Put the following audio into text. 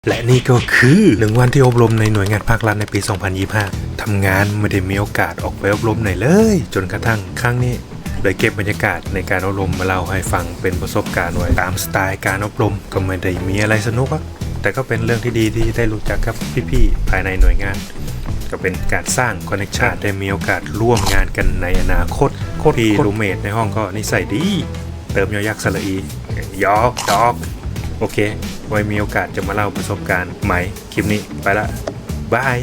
และนี่ก็คือ1 วันที่อบรมในหน่วยงานภาครัฐในปี 2025 ทำงานไม่ได้มีโอกาสออกไปอบรมไหนเลย จนกระทั่งครั้งนี้โดยเก็บบรรยากาศในการอบรมมาเล่าให้ฟังเป็นประสบการณ์ไว้ตามสไตล์การอบรมก็ไม่ได้มีอะไรสนุกแต่ก็เป็นเรื่องที่ดีที่ได้รู้จักกับพี่ๆภายในหน่วยงาน ก็เป็นการสร้างคอนเนคชั่นได้มีโอกาสร่วมงานกันในอนาคตพี่รูเมทในห้องก็นิสัยดีเติมยอยักษ์สระอียอกดอกโอเคไว้มีโอกาสจะมาเล่าประสบการณ์ใหม่คลิปนี้ไปละบาย